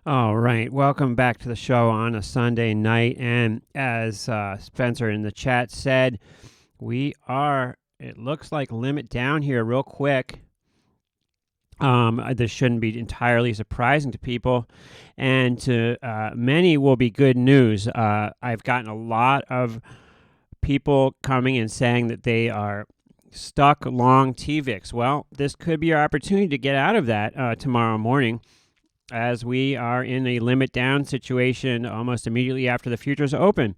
All right, welcome back to the show on a Sunday night. And as Spencer in the chat said, we are, it looks like, limit down here real quick. This shouldn't be entirely surprising to people, and to many will be good news. I've gotten a lot of people coming and saying that they are stuck long TVIX. Well, this could be your opportunity to get out of that tomorrow morning, as we are in a limit down situation almost immediately after the futures open.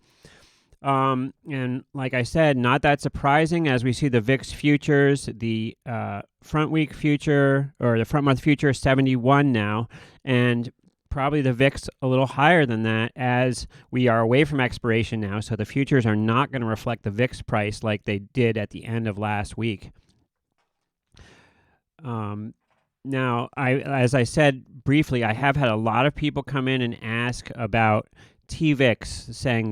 And like I said, not that surprising as we see the VIX futures, the front week future or the front month future 71 now, and probably the VIX a little higher than that as we are away from expiration now. So the futures are not going to reflect the VIX price like they did at the end of last week. Now, as I said briefly, I have had a lot of people come in and ask about TVIX, saying,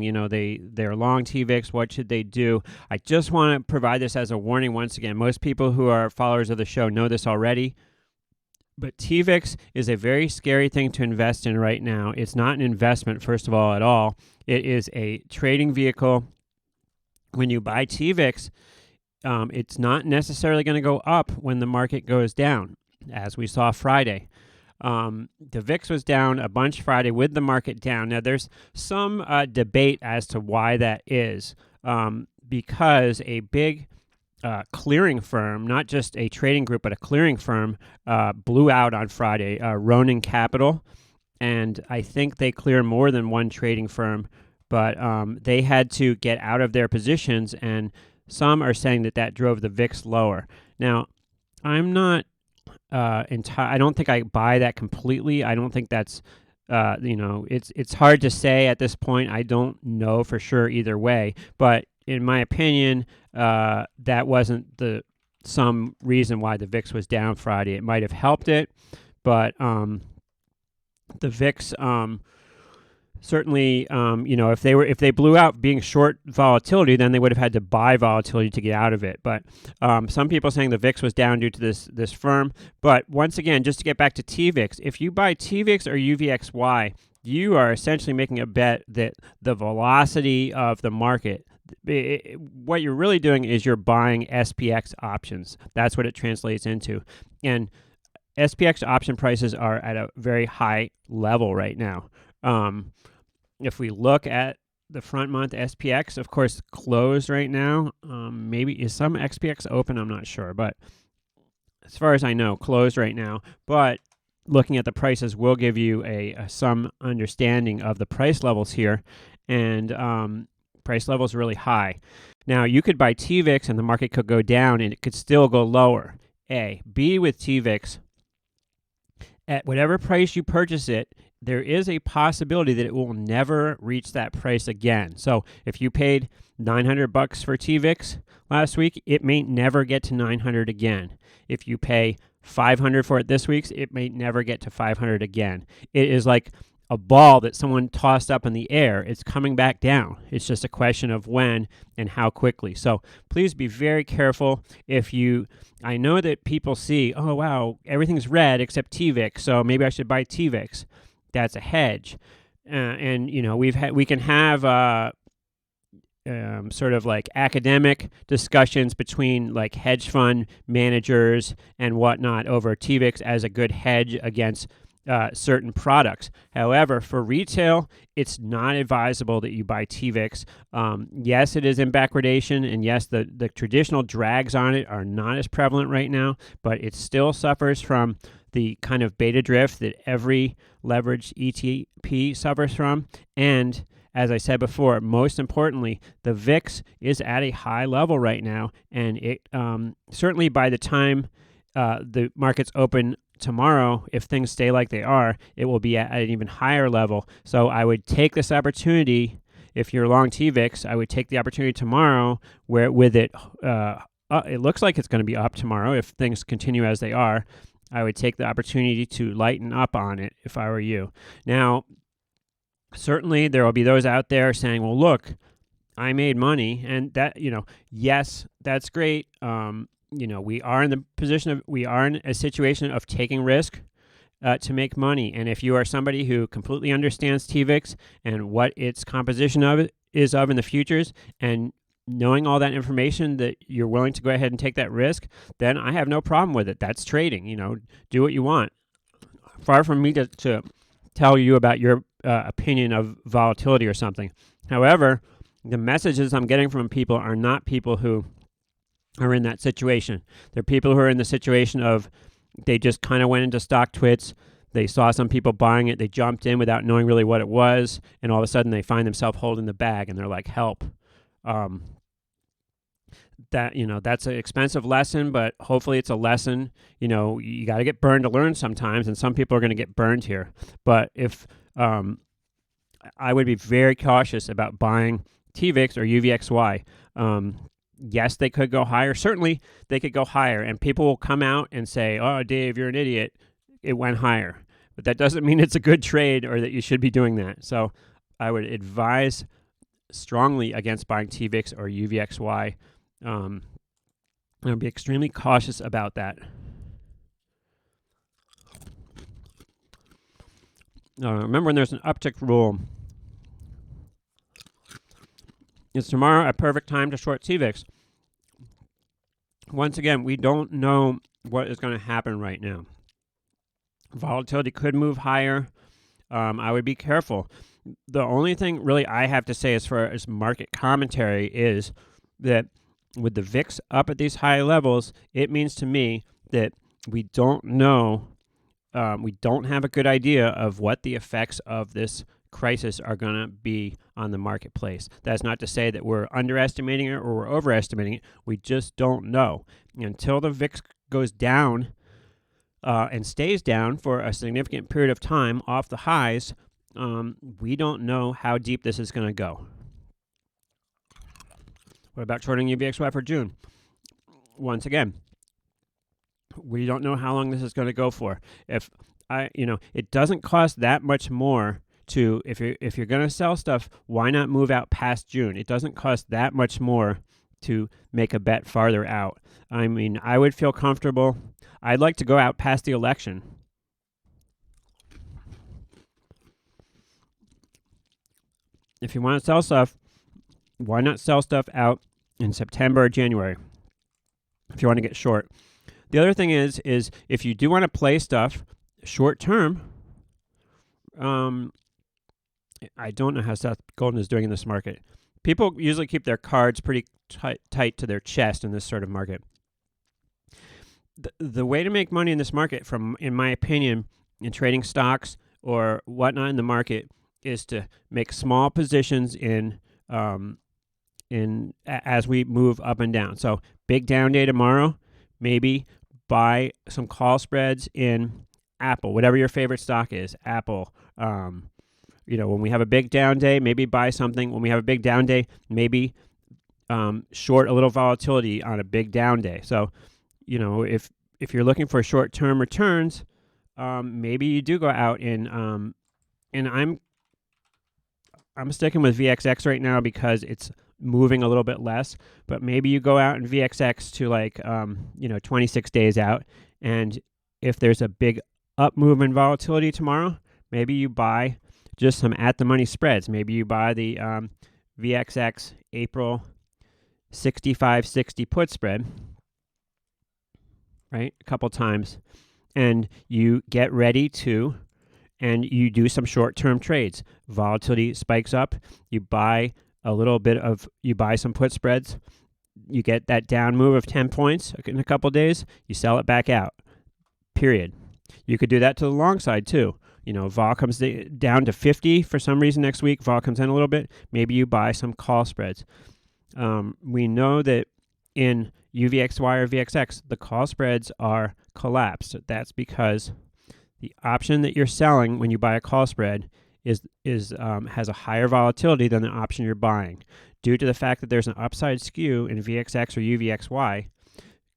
they're long TVIX, what should they do? I just want to provide this as a warning once again. Most people who are followers of the show know this already, but TVIX is a very scary thing to invest in right now. It's not an investment, first of all, at all. It is a trading vehicle. When you buy TVIX, it's not necessarily going to go up when the market goes down, as we saw Friday. The VIX was down a bunch Friday with the market down. Now, there's some debate as to why that is, because a big clearing firm, not just a trading group, but a clearing firm, blew out on Friday, Ronin Capital, and I think they clear more than one trading firm, but they had to get out of their positions, and some are saying that drove the VIX lower. Now, I'm not I don't think I buy that completely. I don't think that's, it's hard to say at this point. I don't know for sure either way. But in my opinion, that wasn't some reason why the VIX was down Friday. It might have helped it, but the VIX certainly, if they blew out being short volatility, then they would have had to buy volatility to get out of it. But some people saying the VIX was down due to this firm. But once again, just to get back to TVIX, if you buy TVIX or UVXY, you are essentially making a bet that the velocity of the market, what you're really doing is you're buying SPX options. That's what it translates into. And SPX option prices are at a very high level right now. If we look at the front month SPX, of course, closed right now. Maybe is some SPX open? I'm not sure, but as far as I know, closed right now. But looking at the prices will give you some understanding of the price levels here, and price levels are really high. Now, you could buy TVIX and the market could go down and it could still go lower. A. B, with TVIX, at whatever price you purchase it, there is a possibility that it will never reach that price again. So if you paid $900 for TVIX last week, it may never get to $900 again. If you pay $500 for it this week, it may never get to $500 again. It is like a ball that someone tossed up in the air. It's coming back down. It's just a question of when and how quickly. So please be very careful. I know that people see, oh wow, everything's red except TVIX, so maybe I should buy TVIX. That's a hedge, and we can have sort of like academic discussions between like hedge fund managers and whatnot over TVIX as a good hedge against certain products. However, for retail, it's not advisable that you buy TVIX. Yes, it is in backwardation, and yes, the traditional drags on it are not as prevalent right now, but it still suffers from the kind of beta drift that every leveraged ETP suffers from. And as I said before, most importantly, the VIX is at a high level right now, and it certainly by the time the markets open tomorrow, if things stay like they are, it will be at an even higher level. So I would take this opportunity. If you're long TVIX, I would take the opportunity tomorrow where with it looks like it's going to be up tomorrow if things continue as they are. I would take the opportunity to lighten up on it if I were you. Now, certainly there will be those out there saying, well, look, I made money, and that, yes, that's great. We are in a situation of taking risk. to make money. And if you are somebody who completely understands TVIX and what its composition of it is of in the futures, and knowing all that information that you're willing to go ahead and take that risk, then I have no problem with it. That's trading. Do what you want. Far from me to tell you about your opinion of volatility or something. However, the messages I'm getting from people are not people who are in that situation. They're people who are in the situation of they just kind of went into stock twits. They saw some people buying it. They jumped in without knowing really what it was. And all of a sudden they find themselves holding the bag and they're like, help. That's an expensive lesson, but hopefully it's a lesson. You got to get burned to learn sometimes, and some people are going to get burned here. But if I would be very cautious about buying TVIX or UVXY. Yes, they could go higher. Certainly, they could go higher, and people will come out and say, "Oh, Dave, you're an idiot. It went higher." But that doesn't mean it's a good trade or that you should be doing that. So I would advise strongly against buying TVIX or UVXY. I'll be extremely cautious about that. Remember, when there's an uptick rule, is tomorrow a perfect time to short TVIX? Once again, we don't know what is going to happen right now. Volatility could move higher. I would be careful. The only thing really I have to say as far as market commentary is that with the VIX up at these high levels, it means to me that we don't know, we don't have a good idea of what the effects of this crisis are going to be on the marketplace. That's not to say that we're underestimating it or we're overestimating it. We just don't know. Until the VIX goes down and stays down for a significant period of time off the highs, we don't know how deep this is going to go. What about shorting UVXY for June? Once again, we don't know how long this is going to go for. It doesn't cost that much more to, if you're going to sell stuff, why not move out past June? It doesn't cost that much more to make a bet farther out. I mean, I would feel comfortable. I'd like to go out past the election. If you want to sell stuff, why not sell stuff out in September or January if you want to get short? The other thing is if you do want to play stuff short term, I don't know how Seth Golden is doing in this market. People usually keep their cards pretty tight to their chest in this sort of market. The way to make money in this market, in my opinion, in trading stocks or whatnot in the market, is to make small positions as we move up and down. So big down day tomorrow, maybe buy some call spreads in Apple, whatever your favorite stock is, Apple. When we have a big down day, maybe buy something. When we have a big down day, maybe short a little volatility on a big down day. So, if you're looking for short-term returns, maybe you do go out and I'm sticking with VXX right now because it's moving a little bit less, but maybe you go out in VXX to 26 days out, and if there's a big up move in volatility tomorrow, maybe you buy just some at-the-money spreads. Maybe you buy the VXX April 65.60 put spread, right, a couple times, and you get ready to, and you do some short-term trades. Volatility spikes up, you buy some put spreads, you get that down move of 10 points in a couple days, you sell it back out, period. You could do that to the long side too. Vol comes down to 50 for some reason next week. Vol comes in a little bit. Maybe you buy some call spreads. We know that in UVXY or VXX, the call spreads are collapsed. That's because the option that you're selling when you buy a call spread has a higher volatility than the option you're buying. Due to the fact that there's an upside skew in VXX or UVXY,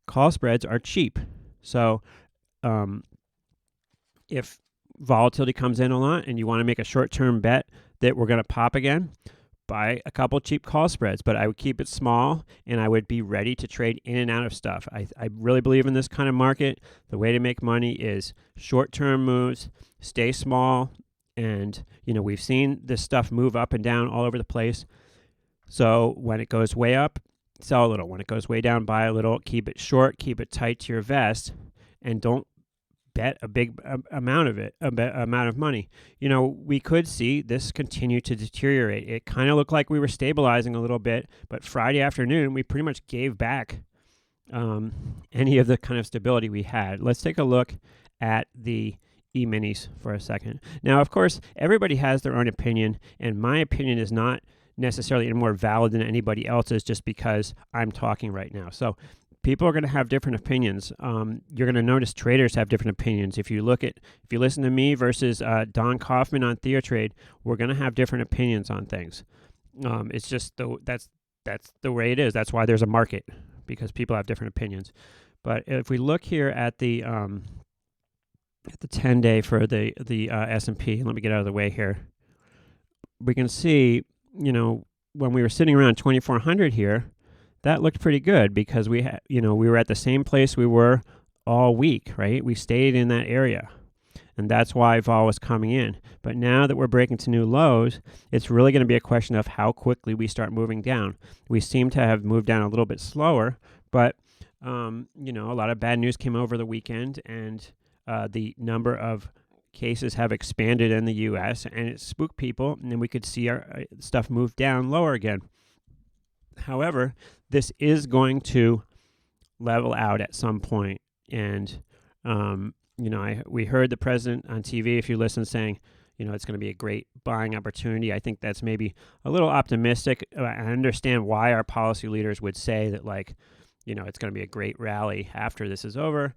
call spreads are cheap. So if volatility comes in a lot and you want to make a short-term bet that we're going to pop again, buy a couple cheap call spreads, but I would keep it small and I would be ready to trade in and out of stuff. I really believe in this kind of market. The way to make money is short-term moves, stay small, and we've seen this stuff move up and down all over the place. So when it goes way up, sell a little. When it goes way down, buy a little. Keep it short, keep it tight to your vest, and don't bet a big amount of money. We could see this continue to deteriorate. It kind of looked like we were stabilizing a little bit, but Friday afternoon, we pretty much gave back any of the kind of stability we had. Let's take a look at the E-minis for a second. Now, of course, everybody has their own opinion, and my opinion is not necessarily any more valid than anybody else's just because I'm talking right now. So people are going to have different opinions. You're going to notice traders have different opinions. If you listen to me versus Don Kaufman on TheoTrade, we're going to have different opinions on things. It's just that's the way it is. That's why there's a market, because people have different opinions. But if we look here at the 10-day for the S&P, let me get out of the way here. We can see, when we were sitting around 2,400 here, that looked pretty good because we were at the same place we were all week, right? We stayed in that area, and that's why vol was coming in. But now that we're breaking to new lows, it's really going to be a question of how quickly we start moving down. We seem to have moved down a little bit slower, but a lot of bad news came over the weekend, and the number of cases have expanded in the U.S., and it spooked people, and then we could see our stuff move down lower again. However, this is going to level out at some point, and we heard the president on TV, if you listen, saying, it's going to be a great buying opportunity. I think that's maybe a little optimistic. I understand why our policy leaders would say that, it's going to be a great rally after this is over.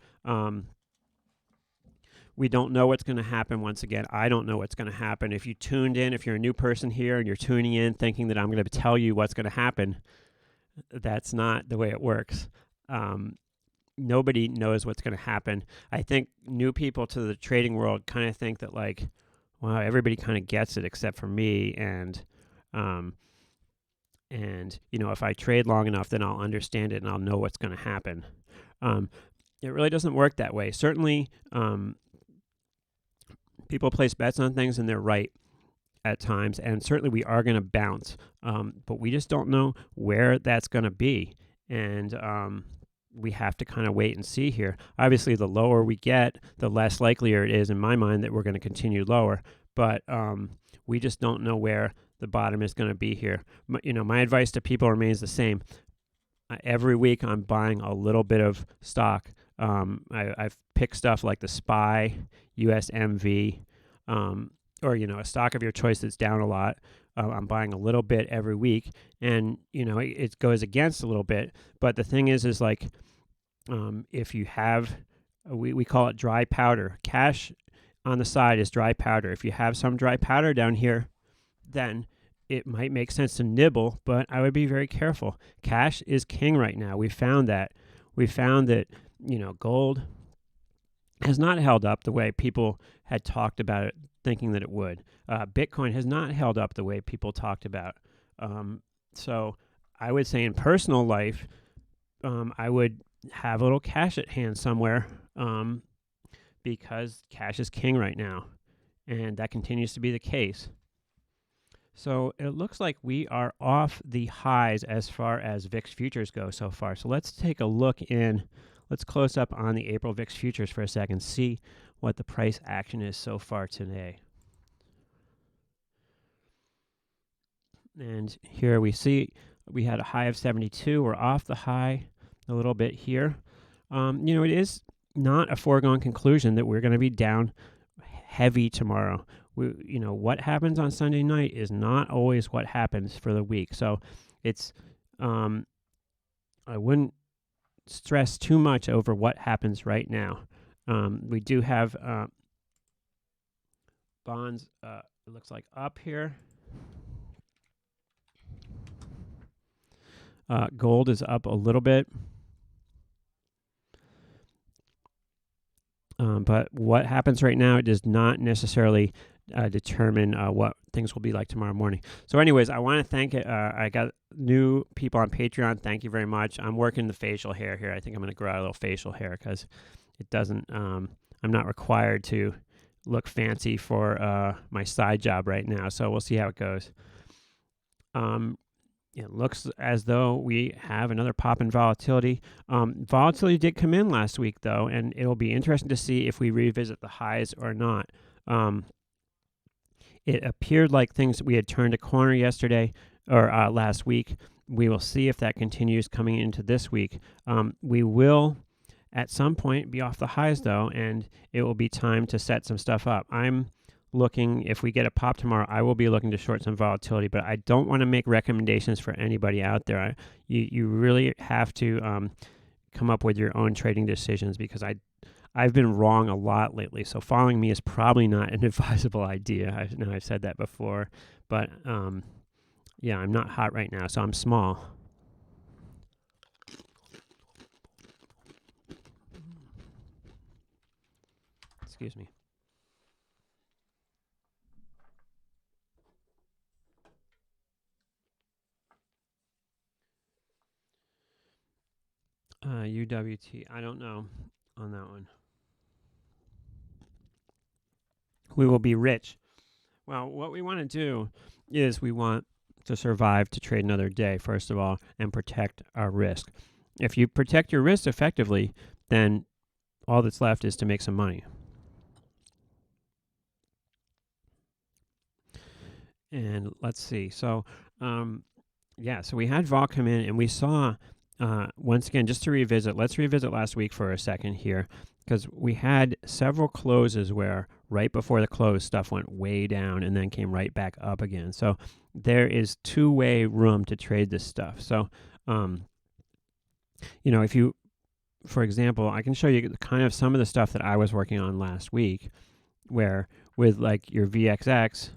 We don't know what's going to happen. Once again, I don't know what's going to happen. If you tuned in, if you're a new person here and you're tuning in thinking that I'm going to tell you what's going to happen, that's not the way it works. Nobody knows what's going to happen. I think new people to the trading world kind of think that wow, everybody kind of gets it except for me. And if I trade long enough, then I'll understand it and I'll know what's going to happen. It really doesn't work that way. Certainly, people place bets on things and they're right at times, and certainly we are going to bounce, but we just don't know where that's going to be, and we have to kind of wait and see here. Obviously, the lower we get, the less likelier it is in my mind that we're going to continue lower, but we just don't know where the bottom is going to be here. My advice to people remains the same. Every week I'm buying a little bit of stock. I've picked stuff like the SPY, USMV, or a stock of your choice that's down a lot. I'm buying a little bit every week, and it goes against a little bit. But the thing is if you have, we call it dry powder. Cash on the side is dry powder. If you have some dry powder down here, then it might make sense to nibble, but I would be very careful. Cash is king right now. We found that. Gold has not held up the way people had talked about it, thinking that it would. Bitcoin has not held up the way people talked about. So I would say in personal life, I would have a little cash at hand somewhere because cash is king right now, and that continues to be the case. So it looks like we are off the highs as far as VIX futures go so far. So let's take a look in. Let's close up on the April VIX futures for a second, see what the price action is so far today. And here we see we had a high of 72. We're off the high a little bit here. It is not a foregone conclusion that we're going to be down heavy tomorrow. What happens on Sunday night is not always what happens for the week. So it's, I wouldn't stress too much over what happens right now. We do have bonds, it looks like up here. Gold is up a little bit. But what happens right now, it does not necessarily determine what things will be like tomorrow morning. So anyways, I want to thank it. I got new people on Patreon. Thank you very much. I'm working the facial hair here. I think I'm going to grow out a little facial hair because it doesn't, I'm not required to look fancy for my side job right now. So we'll see how it goes. It looks as though we have another pop in volatility. Volatility did come in last week, though, and it'll be interesting to see if we revisit the highs or not. It appeared like we had turned a corner yesterday or last week. We will see if that continues coming into this week. We will, at some point, be off the highs, though, and it will be time to set some stuff up. I'm looking, if we get a pop tomorrow, I will be looking to short some volatility, but I don't want to make recommendations for anybody out there. You really have to come up with your own trading decisions, because I've been wrong a lot lately. So following me is probably not an advisable idea. I know I've said that before, but yeah, I'm not hot right now, so I'm small. Excuse me. UWT, I don't know on that one. We will be rich. Well, what we want to do is we want to survive to trade another day, first of all, and protect our risk. If you protect your risk effectively, then all that's left is to make some money. And let's see. So, yeah, so we had vol come in, and we saw, once again, just to revisit, let's revisit last week for a second here, because we had several closes where right before the close, stuff went way down and then came right back up again. So there is two-way room to trade this stuff. So, if you, for example, I can show you kind of some of the stuff that I was working on last week, where with like your VXX,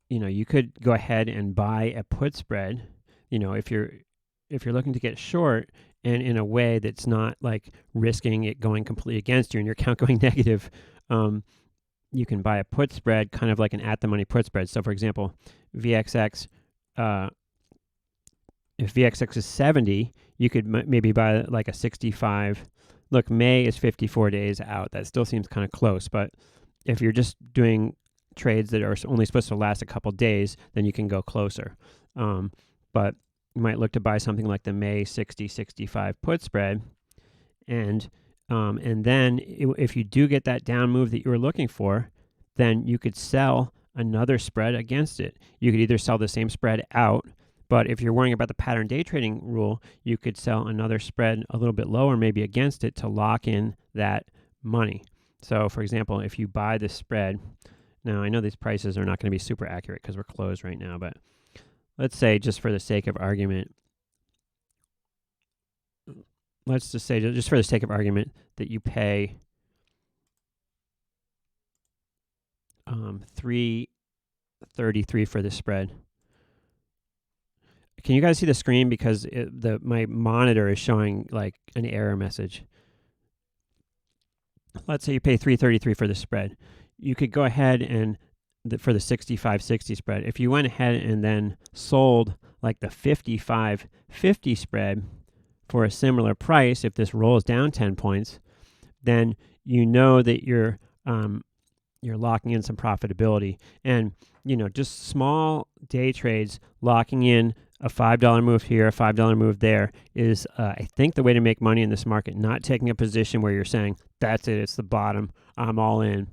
you could go ahead and buy a put spread, if you're looking to get short, and in a way that's not like risking it going completely against you and your account going negative. You can buy a put spread, kind of like an at-the-money put spread. So, for example, VXX, if VXX is 70, you could maybe buy like a 65. Look, May is 54 days out. That still seems kind of close, but if you're just doing trades that are only supposed to last a couple days, then you can go closer. But you might look to buy something like the May 60-65 put spread, and then if you do get that down move that you were looking for, then you could sell another spread against it. You could either sell the same spread out, but if you're worrying about the pattern day trading rule, you could sell another spread a little bit lower, maybe against it, to lock in that money. So, for example, if you buy the spread, now I know these prices are not going to be super accurate because we're closed right now, but let's say, just for the sake of argument, that you pay $3.33 for the spread. Can you guys see the screen? Because my monitor is showing like an error message. Let's say you pay $3.33 for the spread. You could go ahead and for the 65-60 spread, if you went ahead and then sold like the 55-50 spread for a similar price, if this rolls down 10 points, then you know that you're locking in some profitability. And just small day trades, locking in a $5 move here, a $5 move there, is I think the way to make money in this market. Not taking a position where you're saying, that's it, it's the bottom, I'm all in.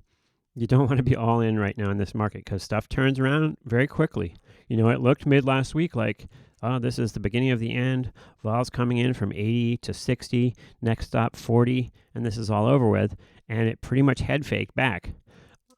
You don't want to be all in right now in this market, because stuff turns around very quickly. It looked mid last week like, oh, this is the beginning of the end. Vol's coming in from 80 to 60, next stop 40, and this is all over with. And it pretty much head faked back.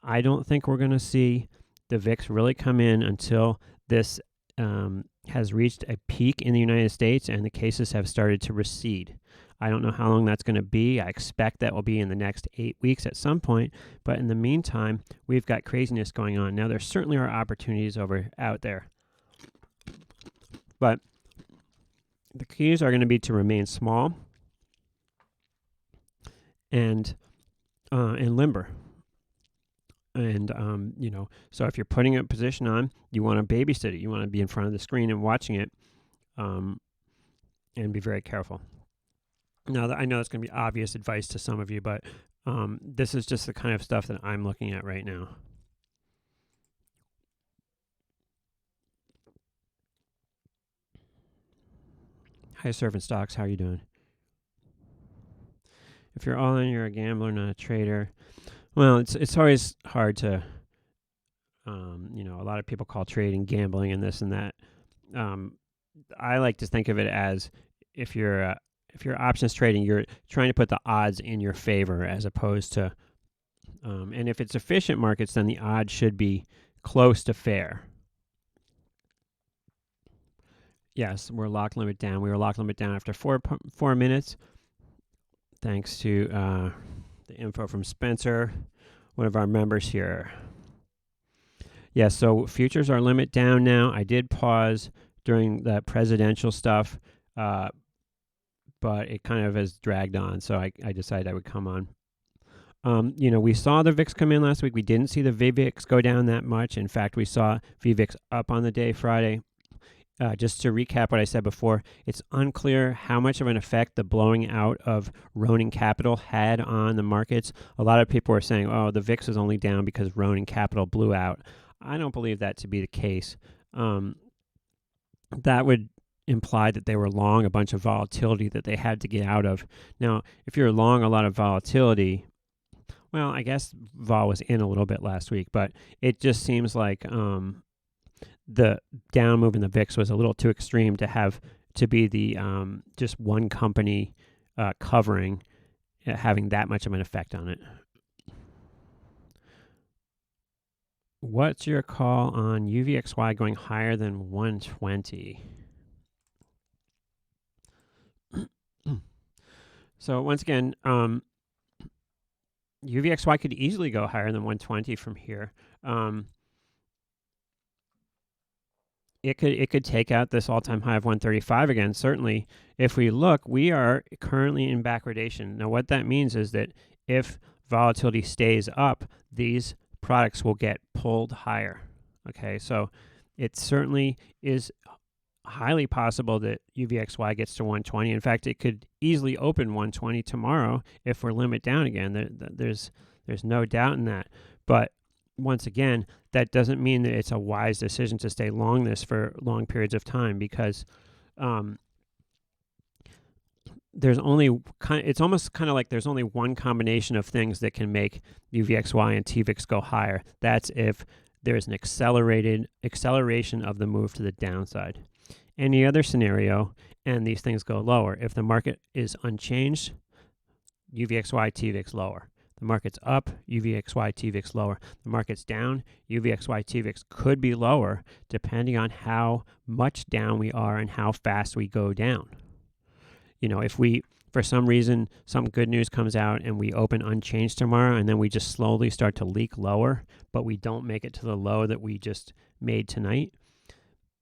I don't think we're going to see the VIX really come in until this has reached a peak in the United States and the cases have started to recede. I don't know how long that's going to be. I expect that will be in the next 8 weeks at some point. But in the meantime, we've got craziness going on. Now, there certainly are opportunities out there. But the keys are going to be to remain small and limber. And, so if you're putting a position on, you want to babysit it. You want to be in front of the screen and watching it, and be very careful. Now, I know it's going to be obvious advice to some of you, but this is just the kind of stuff that I'm looking at right now. Hi, Servant Stocks. How are you doing? If you're all in, you're a gambler, not a trader. Well, it's always hard to, a lot of people call trading gambling and this and that. I like to think of it as if you're options trading, you're trying to put the odds in your favor as opposed to, and if it's efficient markets, then the odds should be close to fair. Yes, we're lock limit down. We were lock limit down after 4 minutes. Thanks to the info from Spencer, one of our members here. Yes, so futures are limit down now. I did pause during the presidential stuff, but it kind of has dragged on, so I decided I would come on. We saw the VIX come in last week. We didn't see the VVIX go down that much. In fact, we saw VVIX up on the day Friday. Just to recap what I said before, it's unclear how much of an effect the blowing out of Ronin Capital had on the markets. A lot of people are saying, oh, the VIX is only down because Ronin Capital blew out. I don't believe that to be the case. That would imply that they were long a bunch of volatility that they had to get out of. Now, if you're long a lot of volatility, well, I guess vol was in a little bit last week, but it just seems like the down move in the VIX was a little too extreme to be the just one company covering, having that much of an effect on it. What's your call on UVXY going higher than 120? So once again, UVXY could easily go higher than 120 from here. It could take out this all-time high of 135 again. Certainly, if we look, we are currently in backwardation. Now, what that means is that if volatility stays up, these products will get pulled higher. Okay, so it certainly is highly possible that UVXY gets to 120. In fact, it could easily open 120 tomorrow if we're limit down again. There's no doubt in that. But once again, that doesn't mean that it's a wise decision to stay long this for long periods of time, because it's almost kind of like there's only one combination of things that can make UVXY and TVIX go higher. That's if there's an acceleration of the move to the downside. Any other scenario, and these things go lower. If the market is unchanged, UVXY, TVIX lower. The market's up, UVXY, TVIX lower. The market's down, UVXY, TVIX could be lower depending on how much down we are and how fast we go down. If we, for some reason, some good news comes out and we open unchanged tomorrow and then we just slowly start to leak lower, but we don't make it to the low that we just made tonight,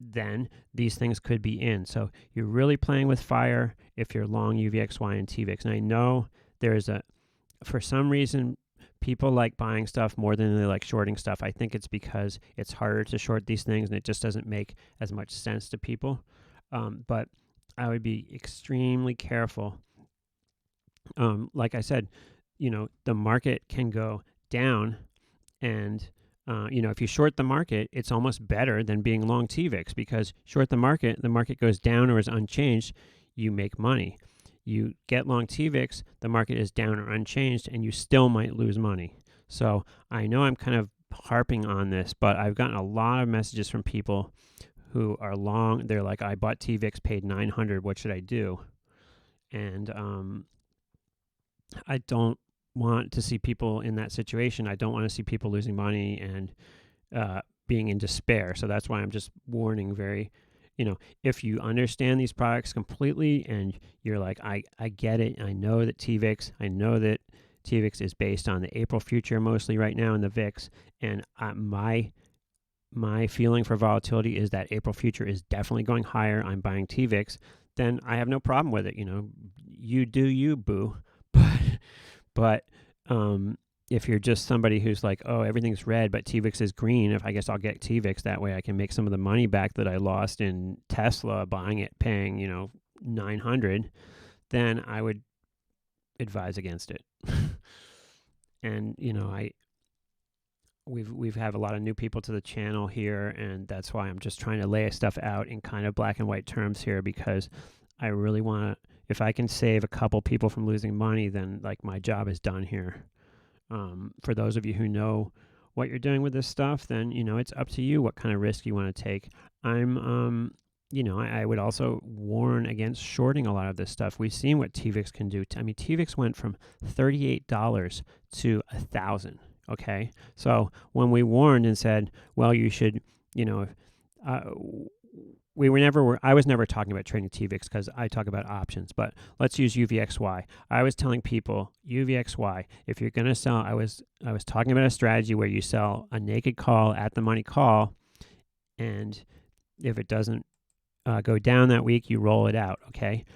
then these things could be in. So you're really playing with fire if you're long UVXY and TVIX. And I know for some reason, people like buying stuff more than they like shorting stuff. I think it's because it's harder to short these things and it just doesn't make as much sense to people. But I would be extremely careful. Like I said, the market can go down, and if you short the market, it's almost better than being long TVIX, because short the market goes down or is unchanged, you make money. You get long TVIX, the market is down or unchanged, and you still might lose money. So I know I'm kind of harping on this, but I've gotten a lot of messages from people who are long. They're like, I bought TVIX, paid $900. What should I do? And I don't want to see people in that situation. I don't want to see people losing money and being in despair. So that's why I'm just warning if you understand these products completely and you're like, I get it. I know that TVIX is based on the April future mostly right now in the VIX. And my feeling for volatility is that April future is definitely going higher. I'm buying TVIX. Then I have no problem with it. You do you, boo. But if you're just somebody who's like, oh, everything's red, but TVIX is green, if I guess I'll get TVIX that way, I can make some of the money back that I lost in Tesla buying it, paying 900. Then I would advise against it. And we've have a lot of new people to the channel here, and that's why I'm just trying to lay stuff out in kind of black and white terms here, because I really want to, if I can save a couple people from losing money, then like my job is done here. For those of you who know what you're doing with this stuff, then it's up to you what kind of risk you want to take. I would also warn against shorting a lot of this stuff. We've seen what TVIX can do. TVIX went from $38 to $1,000. Okay, so when we warned and said, well, you should, I was never talking about trading TVIX because I talk about options, but let's use UVXY. I was telling people UVXY, if you're going to sell, I was talking about a strategy where you sell a naked call at the money call, and if it doesn't go down that week, you roll it out, okay?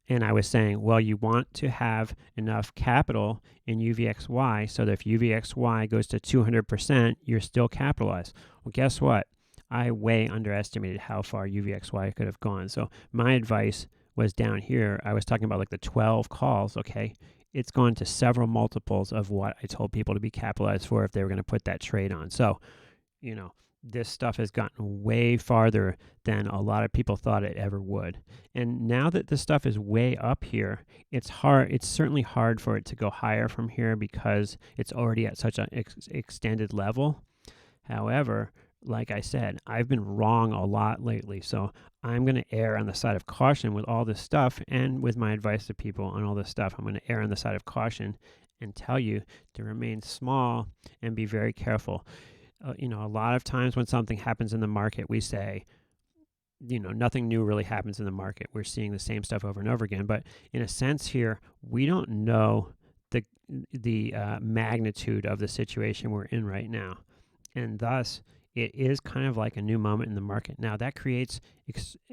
And I was saying, well, you want to have enough capital in UVXY so that if UVXY goes to 200%, you're still capitalized. Well, guess what? I way underestimated how far UVXY could have gone. So my advice was down here. I was talking about like the 12 calls, okay? It's gone to several multiples of what I told people to be capitalized for if they were going to put that trade on. So, this stuff has gotten way farther than a lot of people thought it ever would. And now that this stuff is way up here, it's certainly hard for it to go higher from here because it's already at such an extended level. However, like I said, I've been wrong a lot lately, so I'm going to err on the side of caution with all this stuff, and with my advice to people on all this stuff, I'm going to err on the side of caution and tell you to remain small and be very careful. A lot of times when something happens in the market, we say, nothing new really happens in the market. We're seeing the same stuff over and over again. But in a sense here, we don't know the magnitude of the situation we're in right now. And thus, it is kind of like a new moment in the market. Now, that creates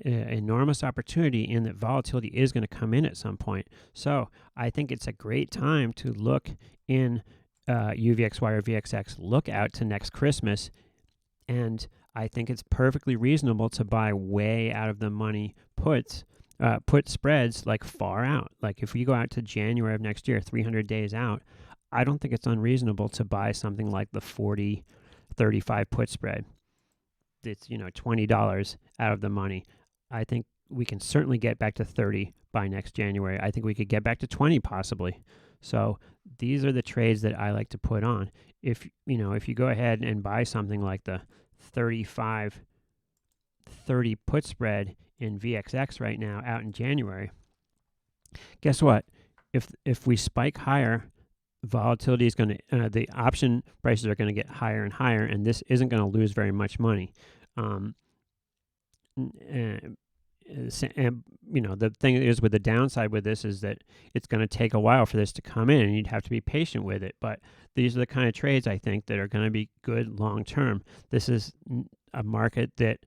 enormous opportunity in that volatility is going to come in at some point. So I think it's a great time to look in UVXY or VXX, look out to next Christmas, and I think it's perfectly reasonable to buy way out of the money put spreads like far out. Like if we go out to January of next year, 300 days out, I don't think it's unreasonable to buy something like the 40-35 put spread. It's $20 out of the money. I think we can certainly get back to 30 by next January. I think we could get back to 20 possibly. So these are the trades that I like to put on. If you go ahead and buy something like the 35-30 put spread in VXX right now out in January, guess what? If we spike higher, volatility is going to the option prices are going to get higher and higher, and this isn't going to lose very much money. And the thing is with the downside with this is that it's going to take a while for this to come in, and you'd have to be patient with it. But these are the kind of trades I think that are going to be good long term. This is a market that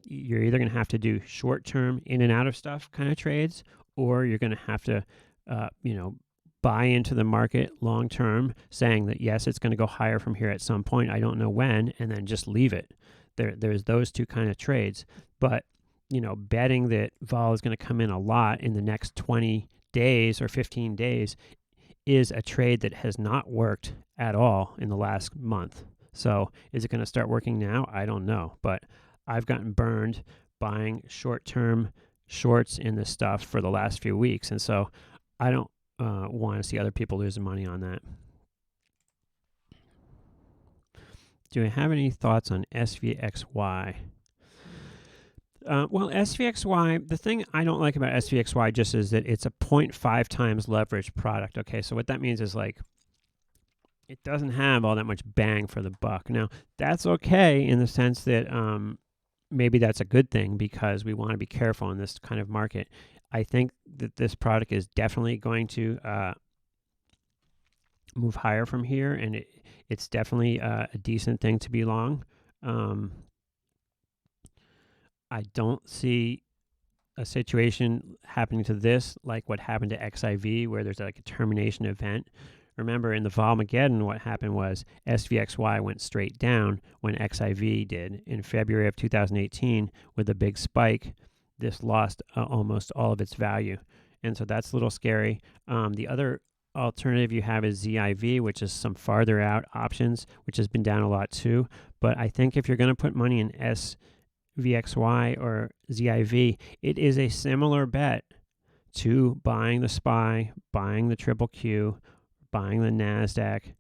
you're either going to have to do short term in and out of stuff kind of trades, or you're going to have to buy into the market long term, saying that yes, it's going to go higher from here at some point. I don't know when, and then just leave it. There's those two kind of trades. But betting that vol is going to come in a lot in the next 20 days or 15 days is a trade that has not worked at all in the last month. So is it going to start working now? I don't know. But I've gotten burned buying short-term shorts in this stuff for the last few weeks. And so I don't want to see other people losing money on that. Do I have any thoughts on SVXY? Well, SVXY, the thing I don't like about SVXY just is that it's a 0.5 times leverage product. Okay, so what that means is like it doesn't have all that much bang for the buck. Now, that's okay in the sense that maybe that's a good thing because we want to be careful in this kind of market. I think that this product is definitely going to move higher from here, and it's definitely a decent thing to be long. I don't see a situation happening to this like what happened to XIV, where there's like a termination event. Remember, in the Volmageddon, what happened was SVXY went straight down when XIV did. In February of 2018, with a big spike, this lost almost all of its value. And so that's a little scary. The other alternative you have is ZIV, which is some farther out options, which has been down a lot too. But I think if you're going to put money in SVXY or ZIV, it is a similar bet to buying the SPY, buying the Triple Q, buying the NASDAQ,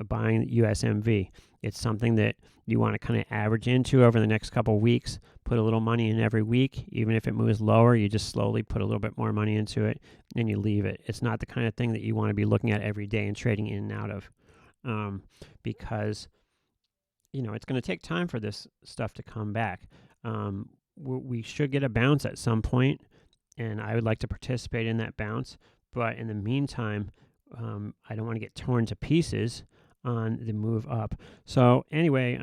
buying the USMV. It's something that you want to kind of average into over the next couple of weeks, put a little money in every week. Even if it moves lower, you just slowly put a little bit more money into it and you leave it. It's not the kind of thing that you want to be looking at every day and trading in and out of, because it's going to take time for this stuff to come back. We should get a bounce at some point, and I would like to participate in that bounce. But in the meantime, I don't want to get torn to pieces on the move up. So anyway,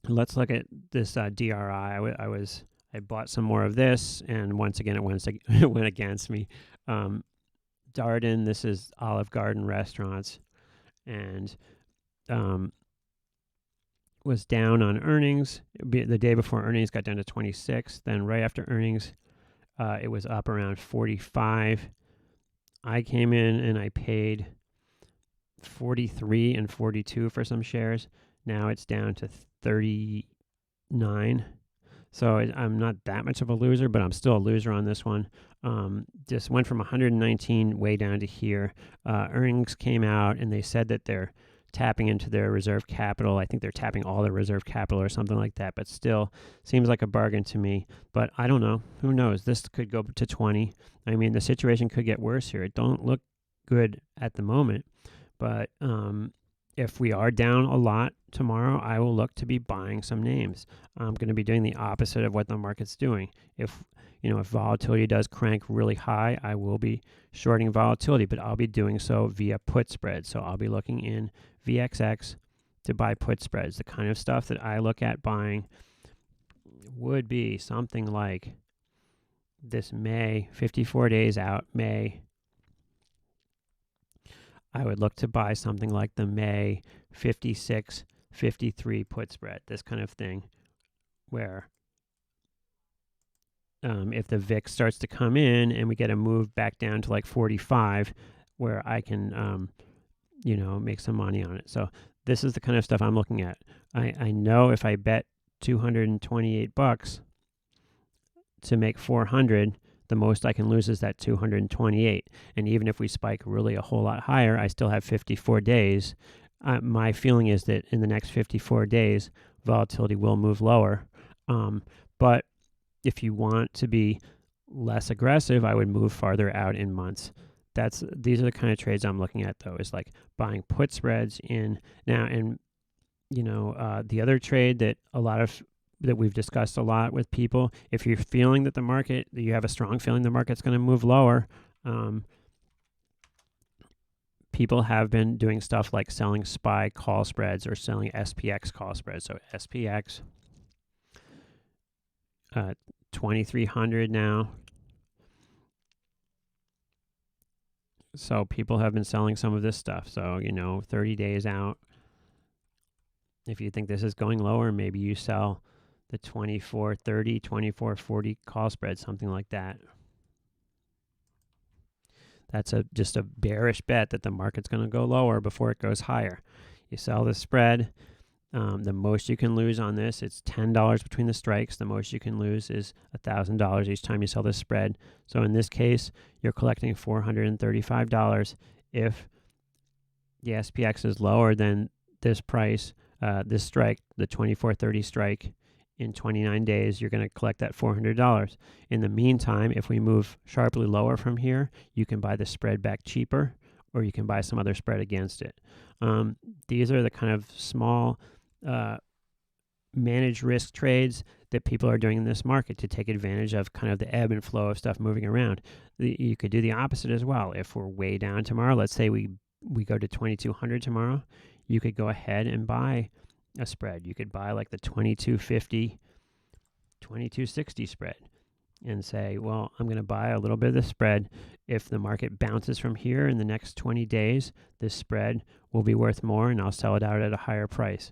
let's look at this DRI. I bought some more of this, and once again, it went against me. Darden, this is Olive Garden restaurants, and was down on earnings. The day before earnings got down to 26. Then right after earnings, it was up around 45. I came in and I paid 43 and 42 for some shares. Now it's down to 39. So I'm not that much of a loser, but I'm still a loser on this one. Just went from 119 way down to here. Earnings came out and they said that they're tapping into their reserve capital. I think they're tapping all their reserve capital or something like that, but still seems like a bargain to me. But I don't know. Who knows? This could go to 20. I mean, the situation could get worse here. It don't look good at the moment. But if we are down a lot tomorrow, I will look to be buying some names. I'm going to be doing the opposite of what the market's doing. If volatility does crank really high, I will be shorting volatility, but I'll be doing so via put spreads. So I'll be looking in VXX to buy put spreads. The kind of stuff that I look at buying would be something like this May, 54 days out, May. I would look to buy something like the May 56, 53 put spread, this kind of thing, where if the VIX starts to come in and we get a move back down to like 45, where I can, make some money on it. So this is the kind of stuff I'm looking at. I know if I bet $228 to make 400, the most I can lose is that 228. And even if we spike really a whole lot higher, I still have 54 days. My feeling is that in the next 54 days, volatility will move lower. But if you want to be less aggressive, I would move farther out in months. These are the kind of trades I'm looking at, though, is like buying put spreads in now. And, the other trade that we've discussed a lot with people, if you're feeling that you have a strong feeling the market's going to move lower, people have been doing stuff like selling SPY call spreads or selling SPX call spreads. So SPX, 2,300 now. So people have been selling some of this stuff. So, 30 days out. If you think this is going lower, maybe you sell the 2430, 2440 call spread, something like that. That's just a bearish bet that the market's going to go lower before it goes higher. You sell the spread. The most you can lose on this, it's $10 between the strikes. The most you can lose is $1,000 each time you sell this spread. So in this case, you're collecting $435. If the SPX is lower than this price, this strike, the 2430 strike, in 29 days, you're going to collect that $400. In the meantime, if we move sharply lower from here, you can buy the spread back cheaper, or you can buy some other spread against it. These are the kind of small managed risk trades that people are doing in this market to take advantage of kind of the ebb and flow of stuff moving around. You could do the opposite as well. If we're way down tomorrow, let's say we go to 2200 tomorrow, you could go ahead and buy a spread. You could buy like the 2250, 2260 spread. and say, well, I'm going to buy a little bit of the spread. If the market bounces from here in the next 20 days, this spread will be worth more, and I'll sell it out at a higher price.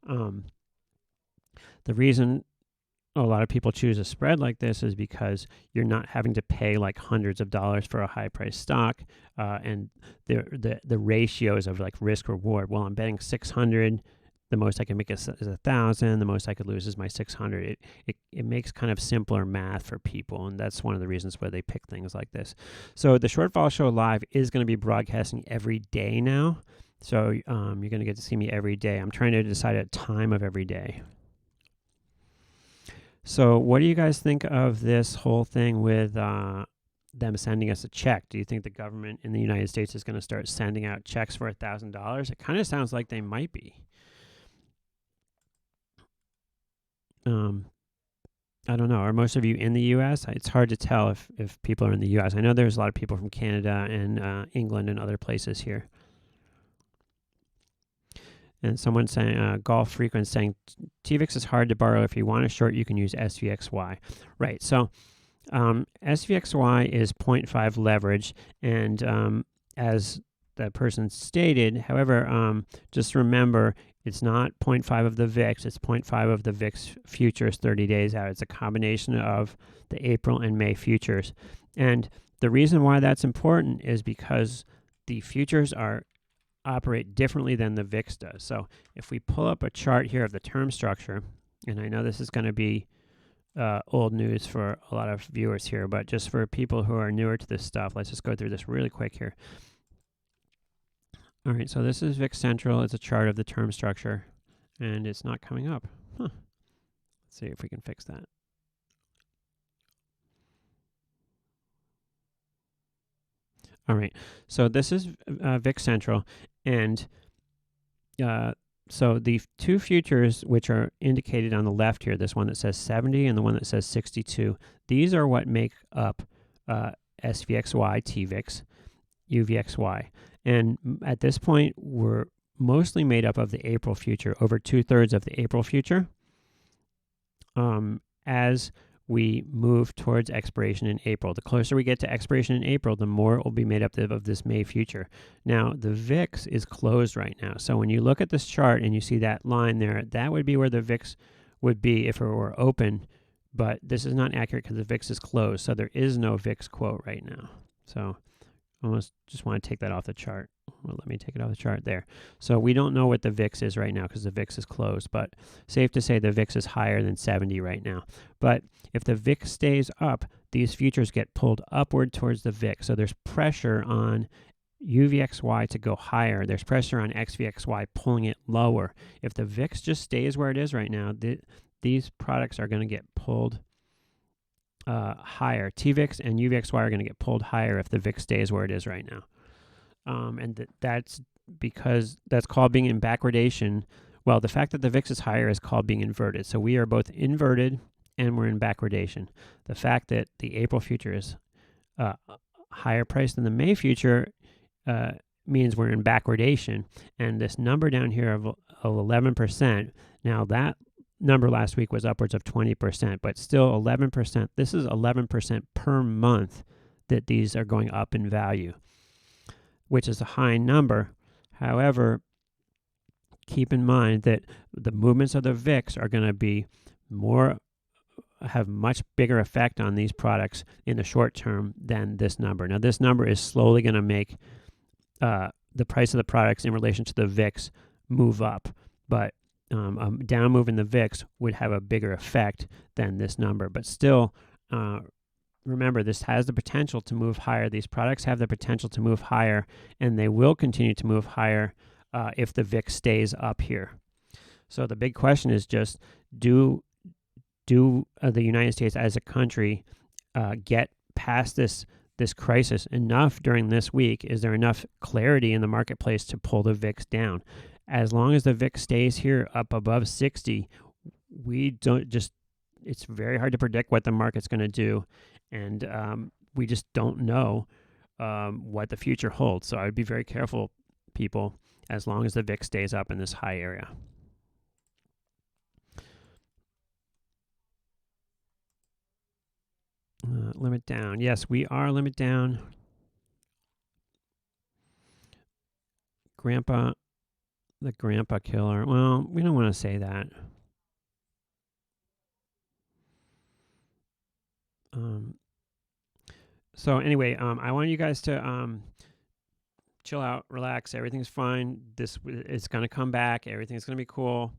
The reason a lot of people choose a spread like this is because you're not having to pay like hundreds of dollars for a high price stock, and the ratios of like risk reward. Well, I'm betting 600. The most I can make is 1,000. The most I could lose is my 600. It makes kind of simpler math for people, and that's one of the reasons why they pick things like this. So the Short Vol Show Live is going to be broadcasting every day now. So you're going to get to see me every day. I'm trying to decide a time of every day. So what do you guys think of this whole thing with them sending us a check? Do you think the government in the United States is going to start sending out checks for $1,000? It kind of sounds like they might be. I don't know. Are most of you in the U.S.? It's hard to tell if people are in the U.S. I know there's a lot of people from Canada and England and other places here. And someone saying, Golf Frequent saying, TVIX is hard to borrow. If you want a short, you can use S Vxy. Right. So S Vxy is 0.5 leverage. And as the person stated, however, just remember, it's not 0.5 of the VIX. It's 0.5 of the VIX futures 30 days out. It's a combination of the April and May futures. And the reason why that's important is because the futures operate differently than the VIX does. So if we pull up a chart here of the term structure, and I know this is going to be old news for a lot of viewers here, but just for people who are newer to this stuff, let's just go through this really quick here. All right, so this is VIX Central. It's a chart of the term structure, and it's not coming up. Let's see if we can fix that. All right, so this is VIX Central, and so the two futures which are indicated on the left here, this one that says 70 and the one that says 62, these are what make up SVXY, TVIX, UVXY. And at this point, we're mostly made up of the April future, over 2/3 of the April future. As we move towards expiration in April. The closer we get to expiration in April, the more it will be made up of this May future. Now, the VIX is closed right now. So when you look at this chart and you see that line there, that would be where the VIX would be if it were open. But this is not accurate because the VIX is closed. So there is no VIX quote right now. So almost just want to take that off the chart. Well, let me take it off the chart there. So we don't know what the VIX is right now because the VIX is closed, but safe to say the VIX is higher than 70 right now. But if the VIX stays up, these futures get pulled upward towards the VIX. So there's pressure on UVXY to go higher. There's pressure on XVXY pulling it lower. If the VIX just stays where it is right now, these products are going to get pulled higher. TVIX and UVXY are going to get pulled higher if the VIX stays where it is right now. And that's because that's called being in backwardation. Well, the fact that the VIX is higher is called being inverted. So we are both inverted and we're in backwardation. The fact that the April future is higher price than the May future means we're in backwardation. And this number down here of 11%, now that number last week was upwards of 20%, but still 11%. This is 11% per month that these are going up in value, which is a high number. However, keep in mind that the movements of the VIX are going to have much bigger effect on these products in the short term than this number. Now, this number is slowly going to make the price of the products in relation to the VIX move up, but a down move in the VIX would have a bigger effect than this number. But still, remember, this has the potential to move higher. These products have the potential to move higher, and they will continue to move higher if the VIX stays up here. So the big question is just, do the United States as a country get past this crisis enough during this week? Is there enough clarity in the marketplace to pull the VIX down? As long as the VIX stays here up above 60, it's very hard to predict what the market's going to do. And we just don't know what the future holds. So I would be very careful, people, as long as the VIX stays up in this high area. Limit down. Yes, we are limit down. Grandpa, the grandpa killer. Well, we don't want to say that. So anyway, I want you guys to chill out, relax. Everything's fine. It's going to come back. Everything's going to be cool.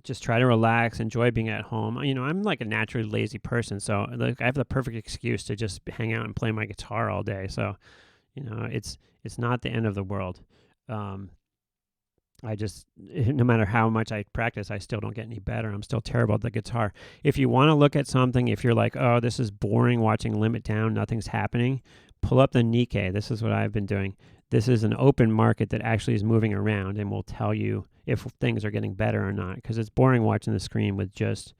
Just try to relax, enjoy being at home. You know, I'm like a naturally lazy person, so like I have the perfect excuse to just hang out and play my guitar all day. So, you know, it's not the end of the world. I just, no matter how much I practice, I still don't get any better. I'm still terrible at the guitar. If you want to look at something, if you're like, oh, this is boring watching Limit Down, nothing's happening, pull up the Nikkei. This is what I've been doing. This is an open market that actually is moving around and will tell you if things are getting better or not, because it's boring watching the screen with just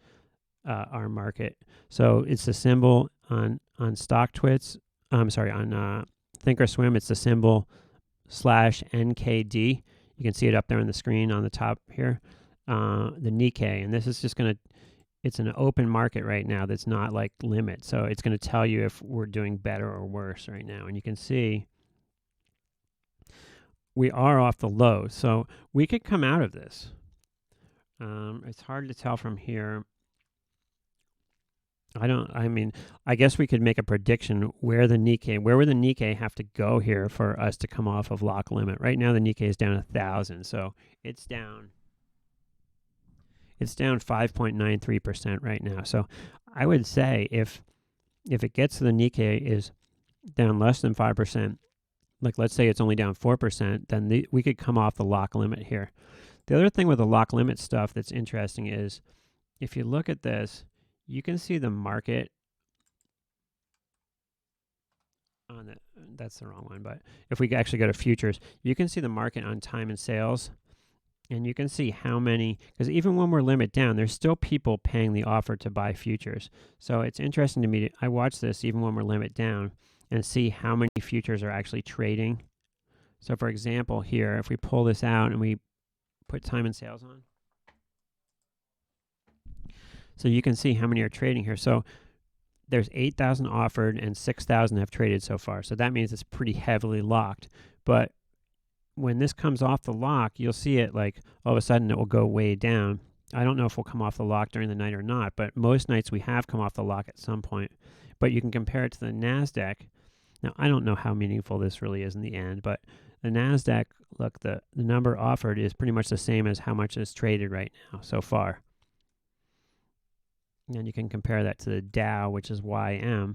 our market. So it's the symbol on StockTwits. I'm sorry, on Thinkorswim, it's the symbol /NKD. You can see it up there on the screen on the top here, the Nikkei. And this is just going to, it's an open market right now that's not like limit. So it's going to tell you if we're doing better or worse right now. And you can see we are off the low. So we could come out of this. It's hard to tell from here. I guess we could make a prediction where would the Nikkei have to go here for us to come off of lock limit. Right now the Nikkei is down 1,000, so it's down 5.93% right now. So I would say if it gets to the Nikkei is down less than 5%, like let's say it's only down 4%, then we could come off the lock limit here. The other thing with the lock limit stuff that's interesting is if you look at this, you can see the market on the, that's the wrong one, but if we actually go to futures, you can see the market on time and sales, and you can see how many, because even when we're limit down, there's still people paying the offer to buy futures. So it's interesting to me, I watch this even when we're limit down and see how many futures are actually trading. So for example, here, if we pull this out and we put time and sales on, so you can see how many are trading here. So there's 8,000 offered and 6,000 have traded so far. So that means it's pretty heavily locked. But when this comes off the lock, you'll see it like all of a sudden it will go way down. I don't know if we'll come off the lock during the night or not, but most nights we have come off the lock at some point. But you can compare it to the NASDAQ. Now, I don't know how meaningful this really is in the end, but the NASDAQ, look, the number offered is pretty much the same as how much is traded right now so far. And you can compare that to the Dow, which is YM.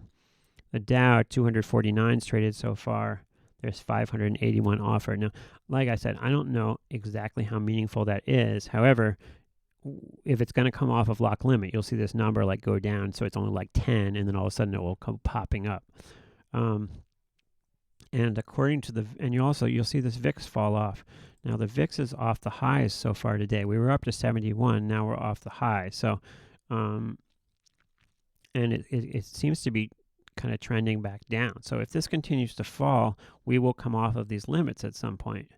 The Dow, 249 is traded so far. There's 581 offered. Now, like I said, I don't know exactly how meaningful that is. However, if it's going to come off of lock limit, you'll see this number like go down. So it's only like 10, and then all of a sudden it will come popping up. And according to you'll see this VIX fall off. Now the VIX is off the highs so far today. We were up to 71. Now we're off the high. So, and it seems to be kind of trending back down. So if this continues to fall, we will come off of these limits at some point.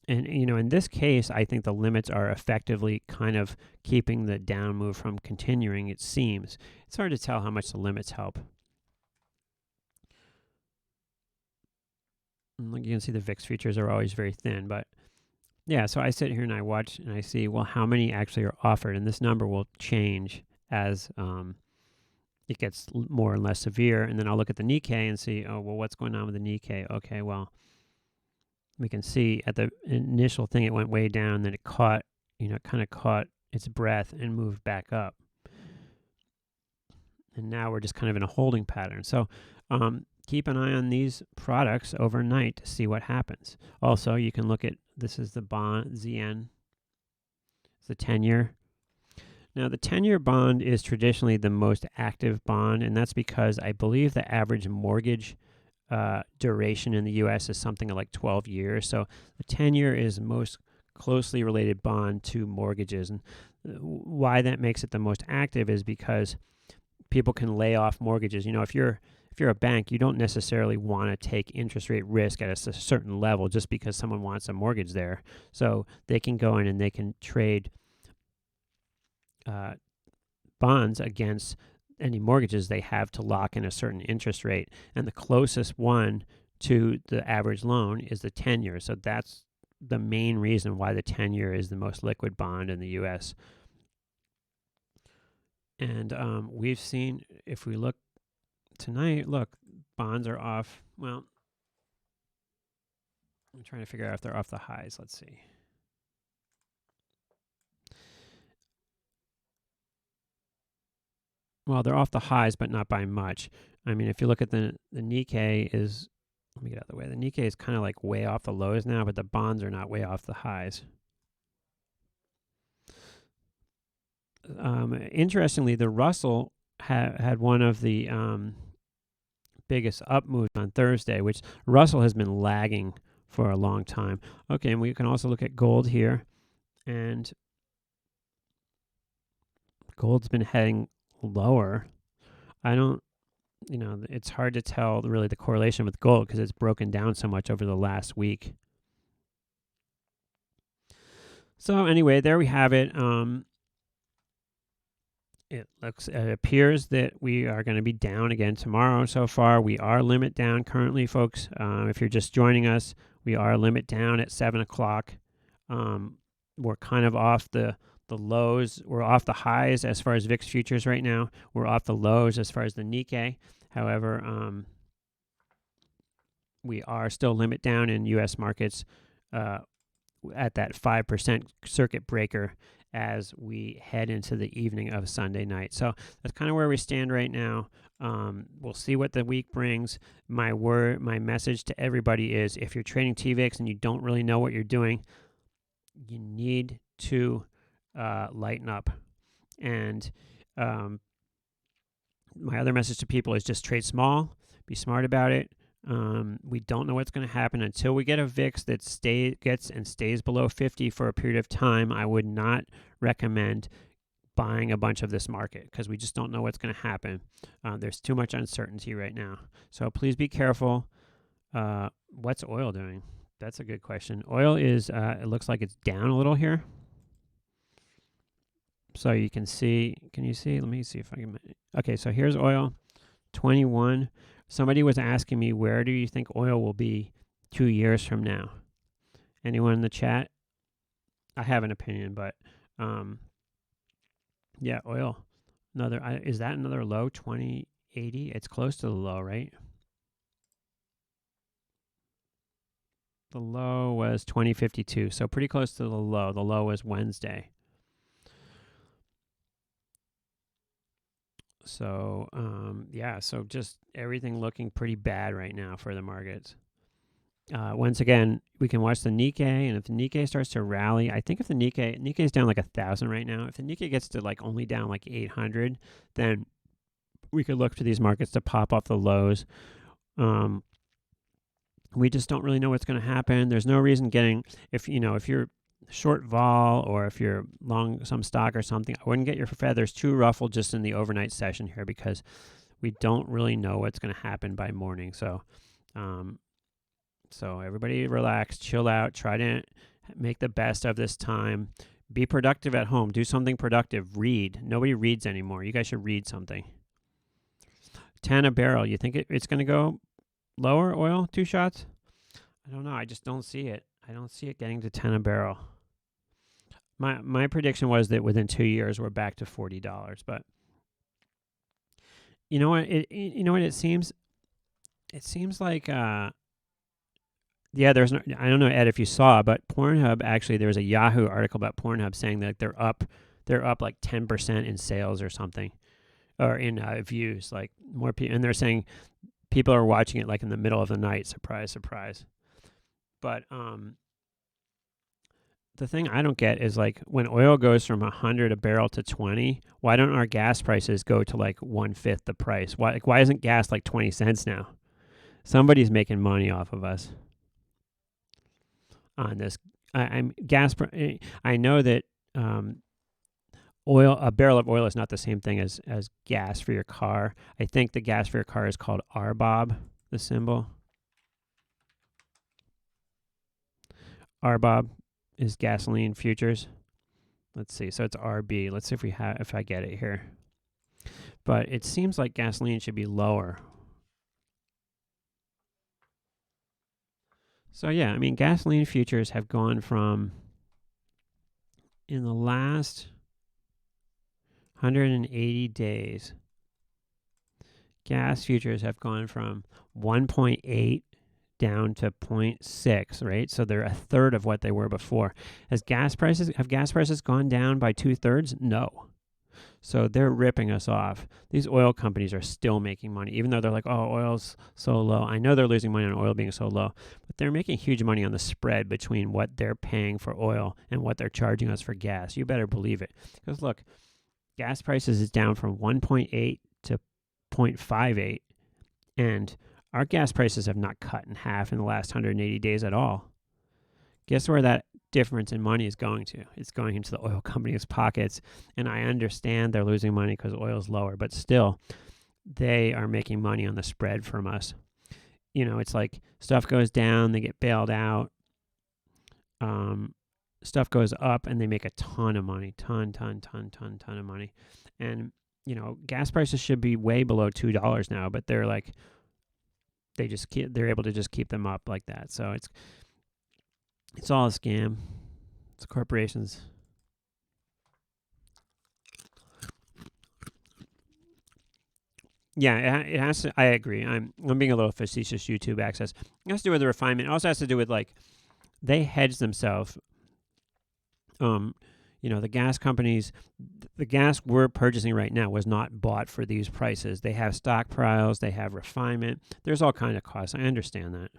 And, you know, in this case, I think the limits are effectively kind of keeping the down move from continuing, it seems. It's hard to tell how much the limits help. And you can see the VIX futures are always very thin, but yeah, so I sit here and I watch and I see, well, how many actually are offered, and this number will change as it gets more and less severe. And then I'll look at the Nikkei and see, oh, well, what's going on with the Nikkei? Okay, well, we can see at the initial thing it went way down, then it caught, it kind of caught its breath and moved back up. And now we're just kind of in a holding pattern. So keep an eye on these products overnight to see what happens. Also, you can look at, this is the bond, ZN. It's the 10-year. Now, the 10-year bond is traditionally the most active bond, and that's because I believe the average mortgage duration in the U.S. is something like 12 years. So the 10-year is the most closely related bond to mortgages. And why that makes it the most active is because people can lay off mortgages. You know, if you're a bank, you don't necessarily want to take interest rate risk at a certain level just because someone wants a mortgage there. So they can go in and they can trade bonds against any mortgages they have to lock in a certain interest rate, and the closest one to the average loan is the 10-year. So that's the main reason why the 10-year is the most liquid bond in the U.S. And we've seen, if we look tonight, look, bonds are off. Well, I'm trying to figure out if they're off the highs. Let's see. Well, they're off the highs, but not by much. I mean, if you look at the Nikkei is, let me get out of the way. The Nikkei is kind of like way off the lows now, but the bonds are not way off the highs. Interestingly, the Russell had one of the biggest up moves on Thursday, which Russell has been lagging for a long time. Okay, and we can also look at gold here, and gold's been heading lower. I don't, it's hard to tell really the correlation with gold because it's broken down so much over the last week. So anyway, there we have it. It appears that we are going to be down again tomorrow. So far, we are limit down currently, folks. If you're just joining us, we are limit down at 7 o'clock. We're kind of off the lows. We're off the highs as far as VIX futures right now. We're off the lows as far as the Nikkei. However, we are still limit down in U.S. markets at that 5% circuit breaker as we head into the evening of Sunday night. So that's kind of where we stand right now. We'll see what the week brings. My message to everybody is, if you're trading TVIX and you don't really know what you're doing, you need to lighten up. And my other message to people is just trade small, be smart about it. We don't know what's going to happen until we get a VIX that stays below 50 for a period of time. I would not recommend buying a bunch of this market because we just don't know what's going to happen. There's too much uncertainty right now. So please be careful. What's oil doing? That's a good question. Oil is, it looks like it's down a little here. So you can see, can you see? Let me see if I can. Okay, so here's oil, 21. Somebody was asking me, where do you think oil will be 2 years from now? Anyone in the chat? I have an opinion, but yeah, oil. Is that another low, 2080? It's close to the low, right? The low was 2052, so pretty close to the low. The low was Wednesday. So, yeah, so just everything looking pretty bad right now for the markets. Once again, we can watch the Nikkei, and if the Nikkei starts to rally, I think if the Nikkei is down like 1,000 right now, if the Nikkei gets to like only down like 800, then we could look for these markets to pop off the lows. We just don't really know what's going to happen. There's no reason if you're short vol or if you're long some stock or something, I wouldn't get your feathers too ruffled just in the overnight session here because we don't really know what's going to happen by morning. So, so everybody relax, chill out, try to make the best of this time. Be productive at home. Do something productive. Read. Nobody reads anymore. You guys should read something. 10 a barrel. You think it's going to go lower, oil, 2 shots? I don't know. I just don't see it. I don't see it getting to 10 a barrel. My prediction was that within 2 years we're back to $40. But you know what? It seems like yeah. There's no. I don't know, Ed, if you saw, but Pornhub actually there was a Yahoo article about Pornhub saying that they're up like 10% in sales or something, or in views. Like more people, and they're saying people are watching it like in the middle of the night. Surprise, surprise. But the thing I don't get is like when oil goes from 100 a barrel to 20, why don't our gas prices go to like 1/5 the price? Why isn't gas like 20 cents now? Somebody's making money off of us on this. I know that a barrel of oil is not the same thing as gas for your car. I think the gas for your car is called RBOB, the symbol. RBOB is gasoline futures. Let's see. So it's RB. Let's see if I get it here. but it seems like gasoline should be lower. So yeah, I mean, gasoline futures have gone from, in the last 180 days, gas futures have gone from 1.8 down to 0.6, right? So they're a third of what they were before. Have gas prices gone down by 2/3? No. So they're ripping us off. These oil companies are still making money, even though they're like, oh, oil's so low. I know they're losing money on oil being so low, but they're making huge money on the spread between what they're paying for oil and what they're charging us for gas. You better believe it. Because look, gas prices is down from 1.8 to 0.58, and our gas prices have not cut in half in the last 180 days at all. Guess where that difference in money is going to? It's going into the oil companies' pockets. And I understand they're losing money because oil's lower, but still, they are making money on the spread from us. You know, it's like stuff goes down, they get bailed out. Stuff goes up, and they make a ton of money. Ton of money. And, you know, gas prices should be way below $2 now, but they're like, they're able to just keep them up like that. So it's all a scam. It's corporations. Yeah, it has to. I agree. I'm being a little facetious. YouTube access. It has to do with the refinement. It also has to do with, like, they hedge themselves. You know, the gas companies, the gas we're purchasing right now was not bought for these prices. They have stockpiles. They have refinement. There's all kind of costs. I understand that.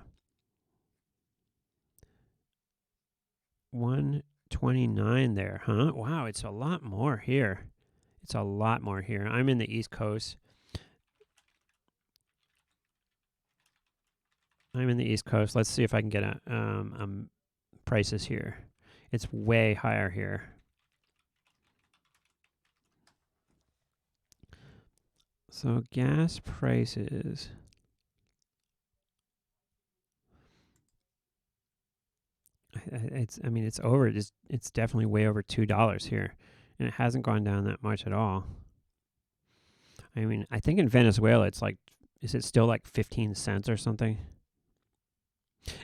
129 there, huh? Wow, it's a lot more here. It's a lot more here. I'm in the East Coast. Let's see if I can get prices here. It's way higher here. So gas prices. It's over. It's definitely way over $2 here, and it hasn't gone down that much at all. I mean, I think in Venezuela it's like, is it still like 15 cents or something?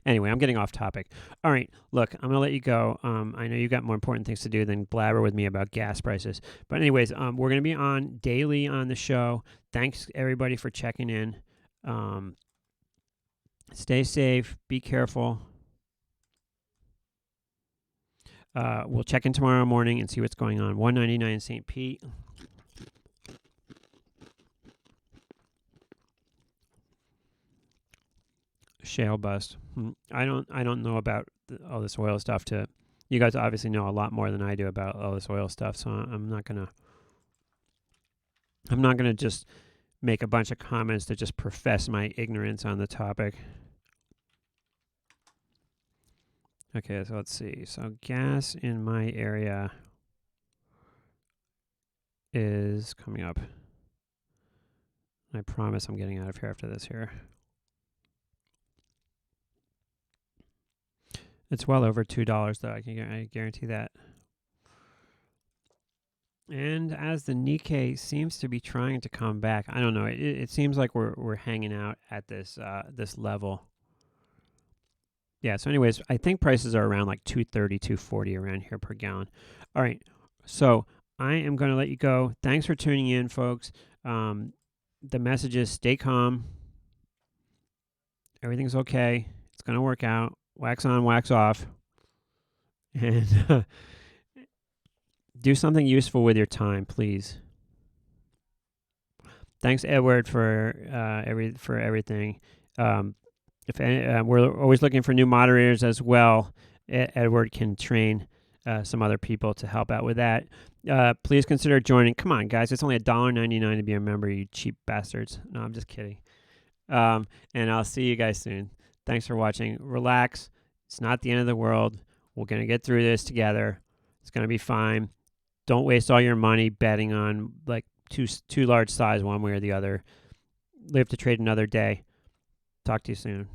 Anyway, I'm getting off topic. All right, look, I'm gonna let you go. I know you got more important things to do than blabber with me about gas prices. But anyways, we're gonna be on daily on the show. Thanks everybody for checking in. Stay safe. Be careful. We'll check in tomorrow morning and see what's going on. 199 St. Pete. Shale bust. I don't know about all this oil stuff. You guys obviously know a lot more than I do about all this oil stuff, so I'm not gonna just make a bunch of comments to just profess my ignorance on the topic. Okay, so let's see. So gas in my area is coming up. I promise I'm getting out of here after this here. It's well over $2 though. I guarantee that. And as the Nikkei seems to be trying to come back, I don't know. It seems like we're hanging out at this level. Yeah, so anyways, I think prices are around like $2.30, $2.40 around here per gallon. All right, so I am going to let you go. Thanks for tuning in, folks. The message is stay calm. Everything's okay. It's going to work out. Wax on, wax off. And do something useful with your time, please. Thanks, Edward, for everything. We're always looking for new moderators as well. Edward can train some other people to help out with that. Please consider joining. Come on, guys. It's only $1.99 to be a member, you cheap bastards. No, I'm just kidding. And I'll see you guys soon. Thanks for watching. Relax. It's not the end of the world. We're going to get through this together. It's going to be fine. Don't waste all your money betting on like too large size one way or the other. Live to trade another day. Talk to you soon.